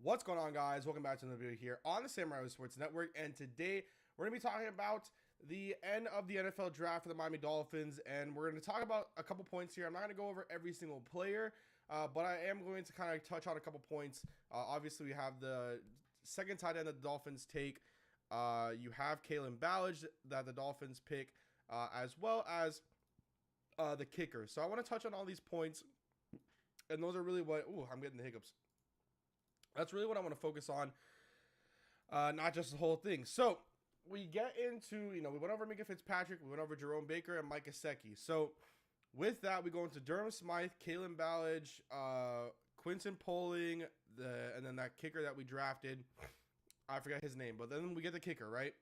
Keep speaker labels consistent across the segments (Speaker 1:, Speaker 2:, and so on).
Speaker 1: What's going on, guys? Welcome back to another video here on the Samurai Sports Network, and today we're going to be talking about the end of the NFL draft for the Miami Dolphins, and we're going to talk about a couple points here. I'm not going to go over every single player, but I am going to kind of touch on a couple points. Obviously, we have the second tight end that the Dolphins take. You have Kalen Ballage that the Dolphins pick, as well as the kicker. So I want to touch on all these points, and those are really what... Ooh, I'm getting the hiccups. That's really what I want to focus on, not just the whole thing. So we get into, we went over Minka Fitzpatrick, we went over Jerome Baker, and Mike Gesicki. So with that, we go into Durham Smythe, Kalen Ballage, Quinton Poling, and then that kicker that we drafted. I forgot his name, but then we get the kicker, right?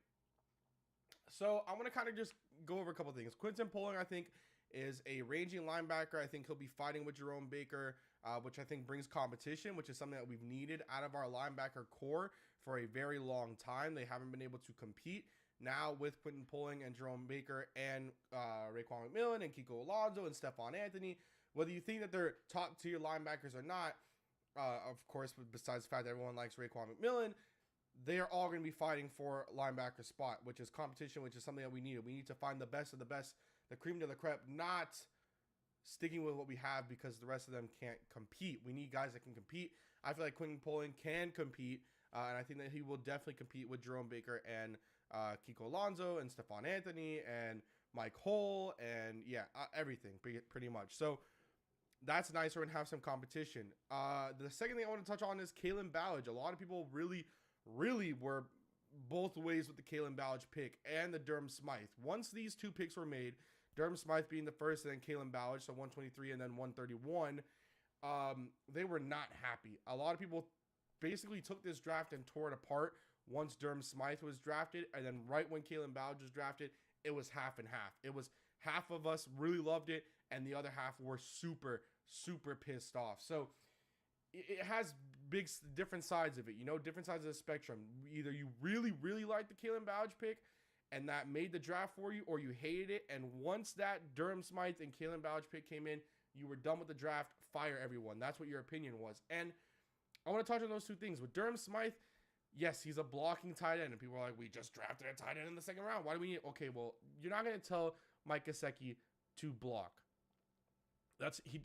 Speaker 1: So I'm going to kind of just go over a couple things. Quinton Poling, I think, is a ranging linebacker. I think he'll be fighting with Jerome Baker, which I think brings competition, which is something that we've needed out of our linebacker core for a very long time. They haven't been able to compete. Now with Quinton Poling and Jerome Baker and Raekwon McMillan and Kiko Alonso and Stephon Anthony, whether you think that they're top tier linebackers or not, of course, besides the fact that everyone likes Raekwon McMillan, they are all going to be fighting for linebacker spot, which is competition, which is something that we need. We need to find the best of the best, the cream of the crop, not sticking with what we have because the rest of them can't compete. We need guys that can compete. I feel like Quinton Poling can compete, and I think that he will definitely compete with Jerome Baker and Kiko Alonso and Stephon Anthony and Mike Hole and, yeah, everything pretty much. So that's nice. We're going to have some competition. The second thing I want to touch on is Kalen Ballage. A lot of people really were both ways with the Kalen Ballage pick and the Durham Smythe. Once these two picks were made, Durham Smythe being the first and then Kalen Ballage, so 123 and then 131, they were not happy. A lot of people basically took this draft and tore it apart once Durham Smythe was drafted, and then right when Kalen Ballage was drafted, it was half and half. It was half of us really loved it, and the other half were super pissed off. So it has different sides of it, different sides of the spectrum. Either you really like the Kalen Ballage pick and that made the draft for you, or you hated it, and once that Durham Smythe and Kalen Ballage pick came in, you were done with the draft, fire everyone. That's what your opinion was. And I want to touch on those two things. With Durham Smythe, yes, he's a blocking tight end, and people are like, we just drafted a tight end in the second round. Why do we need... Okay, well, you're not going to tell Mike Gesicki to block.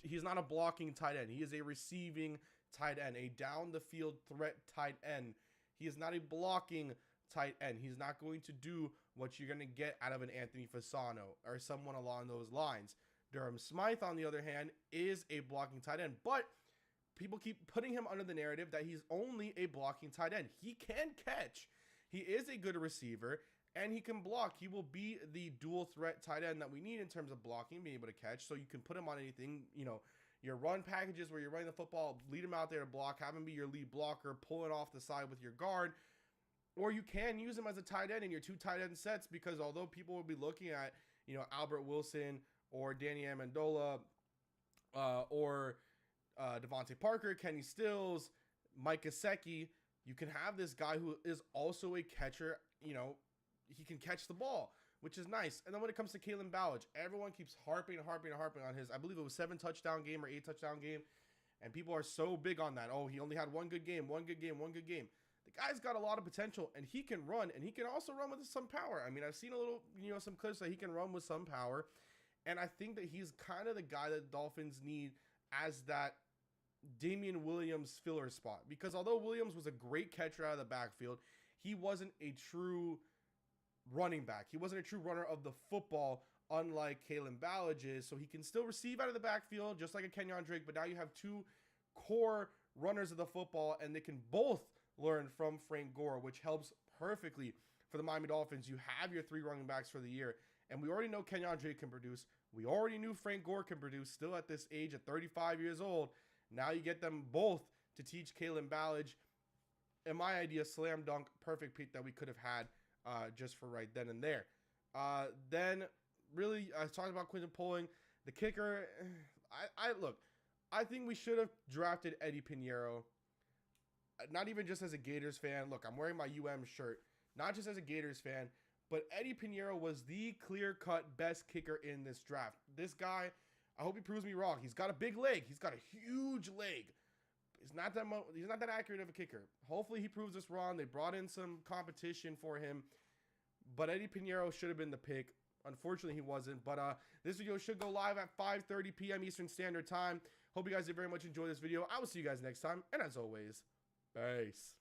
Speaker 1: He's not a blocking tight end. He is a receiving tight end, a down-the-field threat tight end. He is not a blocking tight end. He's not going to do what you're going to get out of an Anthony Fasano or someone along those lines. Durham Smythe, on the other hand, is a blocking tight end, but people keep putting him under the narrative that he's only a blocking tight end. He can catch. He is a good receiver, and he can block. He will be the dual threat tight end that we need in terms of blocking, being able to catch. So you can put him on anything, your run packages where you're running the football, lead him out there to block, have him be your lead blocker, pull it off the side with your guard. Or you can use him as a tight end in your two tight end sets, because although people will be looking at, Albert Wilson or Danny Amendola or Devontae Parker, Kenny Stills, Mike Gesicki, you can have this guy who is also a catcher. He can catch the ball, which is nice. And then when it comes to Kalen Ballage, everyone keeps harping on his, I believe it was 7 touchdown game or 8 touchdown game. And people are so big on that. Oh, he only had one good game. The guy's got a lot of potential, and he can run, and he can also run with some power. I mean, I've seen a little, some clips that he can run with some power. And I think that he's kind of the guy that the Dolphins need as that Damian Williams filler spot. Because although Williams was a great catcher out of the backfield, he wasn't a true running back. He wasn't a true runner of the football, unlike Kalen Ballage is. So he can still receive out of the backfield, just like a Kenyon Drake. But now you have two core runners of the football, and they can both learn from Frank Gore, which helps perfectly for the Miami Dolphins. You have your 3 running backs for the year, and we already know Kenyon Drake can produce. We already knew Frank Gore can produce, still at this age at 35 years old. Now you get them both to teach Kalen Ballage. In my idea, slam dunk, perfect pick that we could have had just for right then and there. Then, really, I talked about Quinton Poling. The kicker, I think we should have drafted Eddie Pinheiro. Not even just as a Gators fan. Look, I'm wearing my shirt. Not just as a Gators fan, but Eddie Pinheiro was the clear-cut best kicker in this draft. This guy, I hope he proves me wrong. He's got a big leg. He's got a huge leg. He's not that accurate of a kicker. Hopefully he proves us wrong. They brought in some competition for him, but Eddie Pinheiro should have been the pick. Unfortunately, he wasn't. But this video should go live at 5:30 p.m. Eastern Standard Time. Hope you guys did very much enjoy this video. I will see you guys next time. And as always, peace.